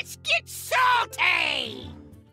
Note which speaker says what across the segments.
Speaker 1: Let's get salty!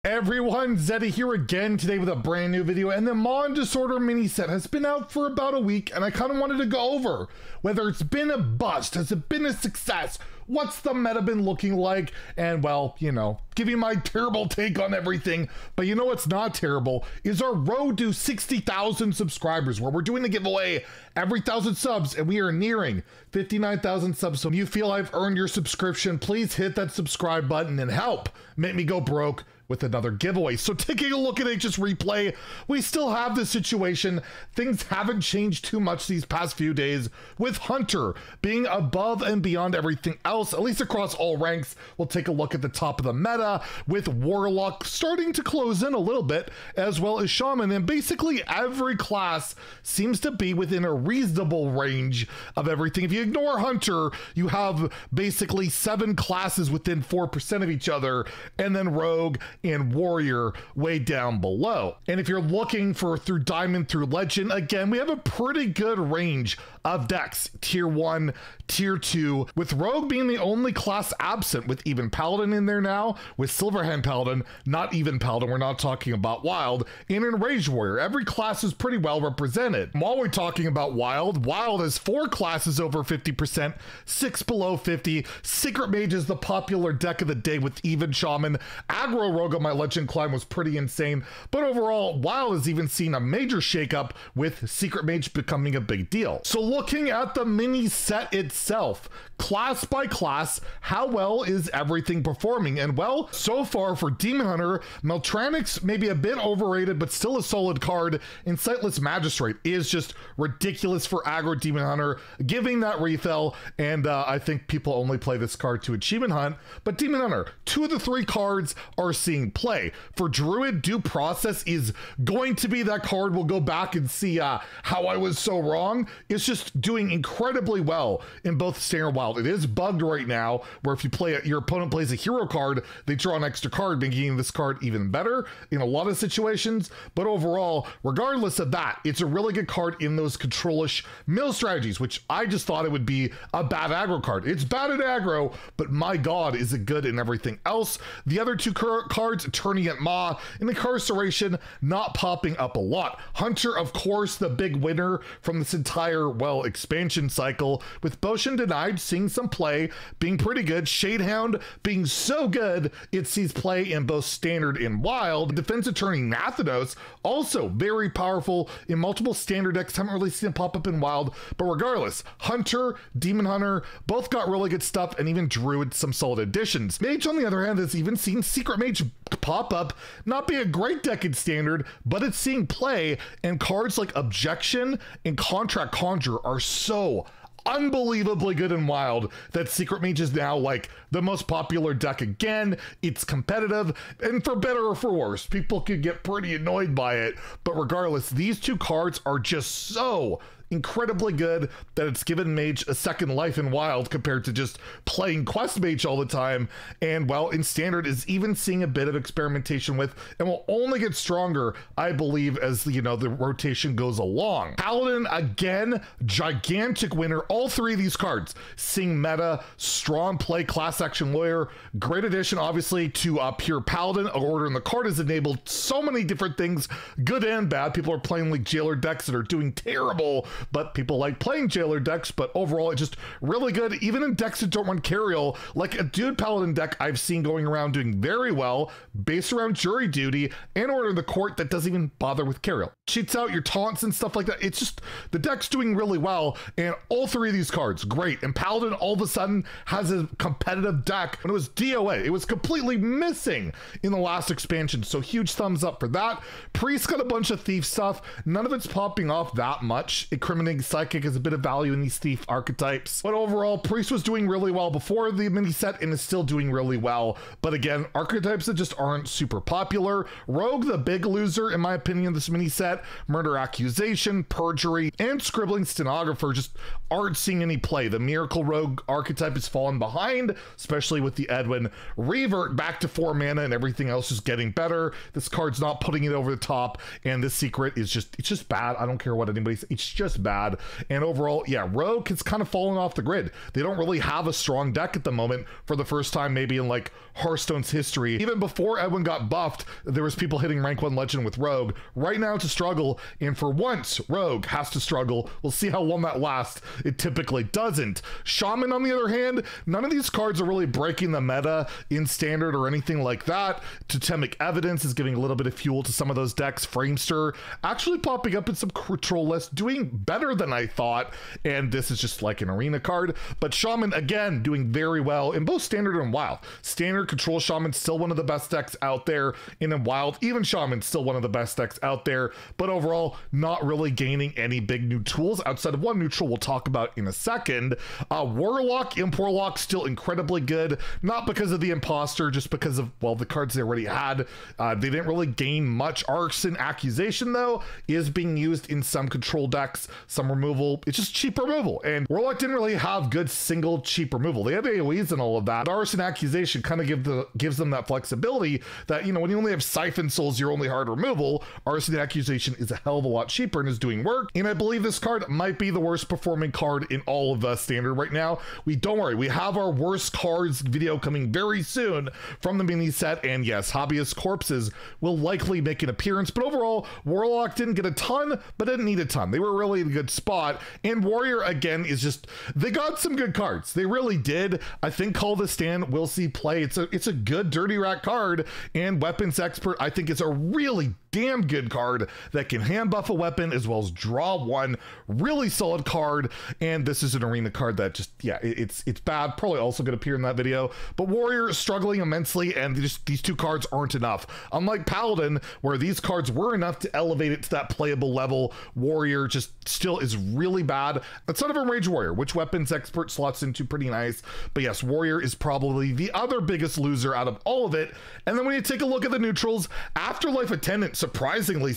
Speaker 2: Everyone, Zeddy here again today with a brand new video, and the Mon Disorder mini set has been out for about a week, and I kind of wanted to go over whether it's been a bust, has it been a success, what's the meta been looking like, and well, you know, give you my terrible take on everything. But you know what's not terrible is our road to 60,000 subscribers, where we're doing a giveaway every 1,000 subs, and we are nearing 59,000 subs. So if you feel I've earned your subscription, please hit that subscribe button and help make me go broke with another giveaway. So taking a look at Aegis Replay, we still have this situation. Things haven't changed too much these past few days, with Hunter being above and beyond everything else, at least across all ranks. We'll take a look at the top of the meta, with Warlock starting to close in a little bit, as well as Shaman, and basically every class seems to be within a reasonable range of everything. If you ignore Hunter, you have basically 7 classes within 4% of each other, and then Rogue and Warrior way down below. And if you're looking for through Diamond through Legend, again, we have a pretty good range of decks, tier 1, tier 2, with Rogue being the only class absent, with even Paladin in there now, with Silverhand Paladin, not even Paladin, we're not talking about Wild, and in Rage Warrior. Every class is pretty well represented. While we're talking about Wild, Wild has 4 classes over 50%, 6 below 50. Secret Mage is the popular deck of the day with even Shaman. Aggro Rogue on my Legend climb was pretty insane, but overall, Wild has even seen a major shakeup, with Secret Mage becoming a big deal. So looking at the mini set itself, class by class, how well is everything performing? And well, so far for Demon Hunter, Meltranix may be a bit overrated, but still a solid card, and Sightless Magistrate is just ridiculous for aggro Demon Hunter, giving that refill, and I think people only play this card to achievement hunt. But Demon Hunter, 2 of the 3 cards are seeing play. For Druid, Due Process is going to be that card. We'll go back and see how I was so wrong. It's just doing incredibly well in both Standard and Wild. It is bugged right now, where if you play your opponent plays a hero card, they draw an extra card, making this card even better in a lot of situations. But overall, regardless of that, it's a really good card in those control-ish mill strategies, which I just thought it would be a bad aggro card. It's bad at aggro, but my god, is it good in everything else. The other 2 cards, Attorney at Maw and Incarceration, not popping up a lot. Hunter, of course, the big winner from this entire, well, expansion cycle, with Boshin Denied seeing some play, being pretty good. Shadehound being so good, it sees play in both Standard and Wild. Defense Attorney Nathanos, also very powerful in multiple Standard decks. Haven't really seen it pop up in Wild, but regardless, Hunter, Demon Hunter, both got really good stuff, and even Druid, some solid additions. Mage, on the other hand, has even seen Secret Mage pop up, not be a great deck in Standard, but it's seeing play, and cards like Objection and Contract Conjure are so unbelievably good in Wild that Secret Mage is now like the most popular deck again. It's competitive, and for better or for worse, people could get pretty annoyed by it, but regardless, these 2 cards are just so incredibly good that it's given Mage a second life in Wild, compared to just playing Quest Mage all the time. And well, in Standard is even seeing a bit of experimentation with, and will only get stronger, I believe, as you know, the rotation goes along. Paladin, again, gigantic winner. All 3 of these cards seeing meta, strong play, class action lawyer, great addition obviously to pure Paladin. Order in the card has enabled so many different things, good and bad. People are playing like Jailer decks that are doing terrible, but people like playing Jailer decks. But overall, it's just really good, even in decks that don't run Cariol, like a Dude Paladin deck I've seen going around doing very well, based around Jury Duty and Order in the Court, that doesn't even bother with Cariol. Cheats out your taunts and stuff like that. It's just, the deck's doing really well, and all 3 of these cards, great. And Paladin all of a sudden has a competitive deck. When it was DOA, it was completely missing in the last expansion, so huge thumbs up for that. Priest got a bunch of thief stuff, none of it's popping off that much. Incriminating Psychic has a bit of value in these thief archetypes, but overall, Priest was doing really well before the mini set and is still doing really well. But again, archetypes that just aren't super popular. Rogue, the big loser in my opinion this mini set. Murder Accusation, Perjury, and Scribbling Stenographer just aren't seeing any play. The Miracle Rogue archetype has fallen behind, especially with the Edwin revert back to 4 mana, and everything else is getting better. This card's not putting it over the top, and this secret is just, it's just bad. I don't care what anybody says, it's just just bad. And overall, yeah, Rogue has kind of fallen off the grid. They don't really have a strong deck at the moment for the first time maybe in like Hearthstone's history. Even before Edwin got buffed, there was people hitting rank 1 legend with Rogue. Right now it's a struggle, and for once Rogue has to struggle. We'll see how long that lasts. It typically doesn't. Shaman, on the other hand, none of these cards are really breaking the meta in standard or anything like that. Totemic Evidence is giving a little bit of fuel to some of those decks. Framester actually popping up in some control lists, doing better than I thought, and this is just like an arena card. But Shaman, again, doing very well in both standard and wild. Standard control Shaman, still one of the best decks out there, and in wild, even Shaman, still one of the best decks out there, but overall, not really gaining any big new tools outside of one neutral we'll talk about in a second. Warlock, Imp Warlock, still incredibly good, not because of the Imposter, just because of, well, the cards they already had. They didn't really gain much. Arson Accusation, though, is being used in some control decks, some removal. It's just cheap removal, and Warlock didn't really have good single cheap removal. They have AoEs and all of that. But Arson Accusation kind of gives them that flexibility that, you know, when you only have Siphon Souls, your only hard removal, Arson Accusation is a hell of a lot cheaper and is doing work. And I believe this card might be the worst performing card in all of standard right now. Don't worry, we have our worst cards video coming very soon from the mini set, and yes, Hobbyist Corpses will likely make an appearance, but overall, Warlock didn't get a ton, but didn't need a ton. They were really in a good spot, and Warrior, again, is just, they got some good cards. They really did. I think Call the Stand will see play. It's a good Dirty Rat card, and Weapons Expert, I think it's a really damn good card that can hand buff a weapon as well as draw one. Really solid card, and this is an arena card that just, yeah, it's bad. Probably also going to appear in that video, but Warrior is struggling immensely, and these two cards aren't enough. Unlike Paladin, where these cards were enough to elevate it to that playable level, Warrior just still is really bad. Outside of Enraged Warrior, which Weapons Expert slots into pretty nice, but yes, Warrior is probably the other biggest loser out of all of it. And then when you take a look at the neutrals, Afterlife Attendant surprisingly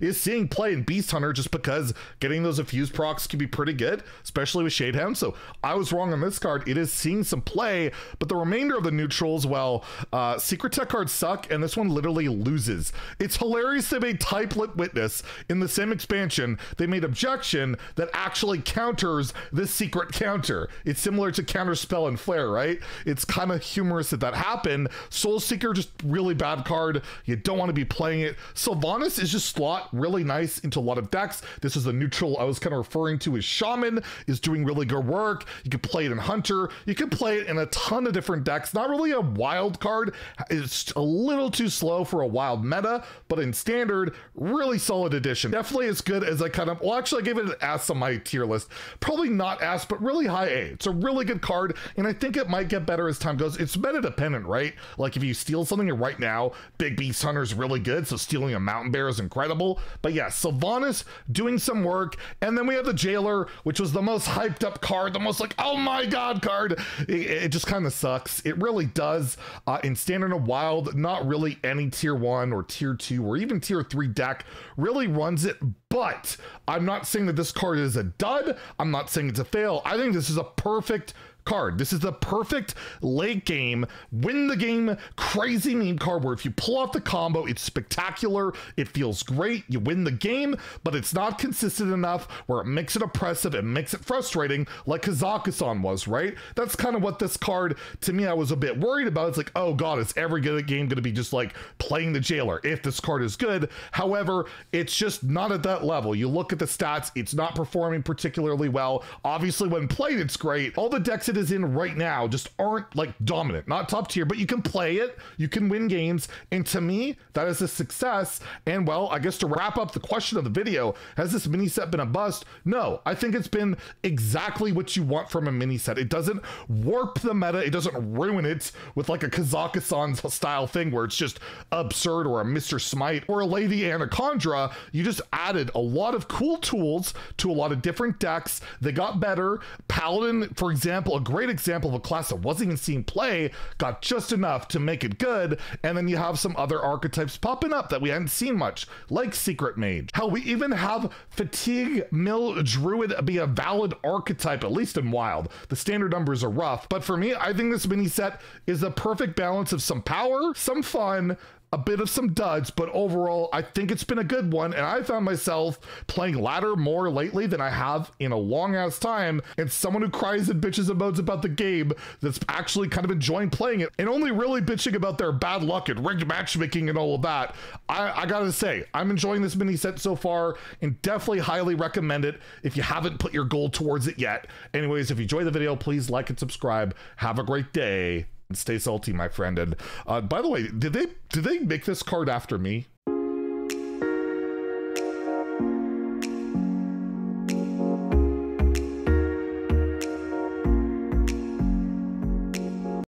Speaker 2: is seeing play in Beast Hunter, just because getting those Effuse procs can be pretty good, especially with Shadehound. So I was wrong on this card. It is seeing some play, but the remainder of the neutrals, well, Secret Tech cards suck, and this one literally loses. It's hilarious they made Type-Lit Witness in the same expansion. They made Objection that actually counters this secret counter. It's similar to Counterspell and Flare, right? It's kind of humorous that happened. Soul Seeker, just really bad card. You don't want to be playing it. Sylvanas is just slot really nice into a lot of decks. This is the neutral I was kind of referring to as Shaman, is doing really good work. You can play it in Hunter. You can play it in a ton of different decks. Not really a wild card. It's a little too slow for a wild meta, but in standard, really solid addition. Definitely as good as I kind of, well, actually I gave it an S on my tier list. Probably not S, but really high A. It's a really good card, and I think it might get better as time goes. It's meta dependent, right? Like if you steal something right now, Big Beast Hunter is really good, so stealing a Mountain Bear is incredible. But yeah, Sylvanas doing some work, and then we have the Jailer, which was the most hyped up card, the most like, oh my god card. It just kind of sucks. It really does. In standard and wild, not really any tier 1 or tier 2 or even tier 3 deck really runs it. But I'm not saying that this card is a dud. I'm not saying it's a fail. I think this is a perfect card. This is the perfect late game, win the game, crazy meme card where if you pull off the combo, it's spectacular, it feels great, you win the game, but it's not consistent enough where it makes it oppressive and makes it frustrating like Kazakusan was, right? That's kind of what this card, to me, I was a bit worried about. It's like, oh god, is every good game going to be just like playing the Jailer if this card is good? However, it's just not at that level. You look at the stats, it's not performing particularly well. Obviously, when played, it's great. All the decks it is in right now just aren't like dominant, not top tier, but you can play it, you can win games, and to me, that is a success. And well, I guess to wrap up the question of the video, has this mini set been a bust? No, I think it's been exactly what you want from a mini set. It doesn't warp the meta, it doesn't ruin it with like a Kazakusan style thing where it's just absurd, or a Mr. Smite or a Lady Anacondra. You just added a lot of cool tools to a lot of different decks. They got better. Paladin, for example, a great example of a class that wasn't even seeing play, got just enough to make it good. And then you have some other archetypes popping up that we hadn't seen much, like Secret Mage. Hell, we even have Fatigue Mill Druid be a valid archetype, at least in Wild. The standard numbers are rough, but for me, I think this mini set is the perfect balance of some power, some fun, a bit of some duds, but overall, I think it's been a good one. And I found myself playing ladder more lately than I have in a long ass time. And someone who cries and bitches and moans about the game that's actually kind of enjoying playing it and only really bitching about their bad luck and rigged matchmaking and all of that. I gotta say, I'm enjoying this mini set so far and definitely highly recommend it if you haven't put your goal towards it yet. Anyways, if you enjoyed the video, please like and subscribe. Have a great day and stay salty, my friend. And by the way, did they make this card after me?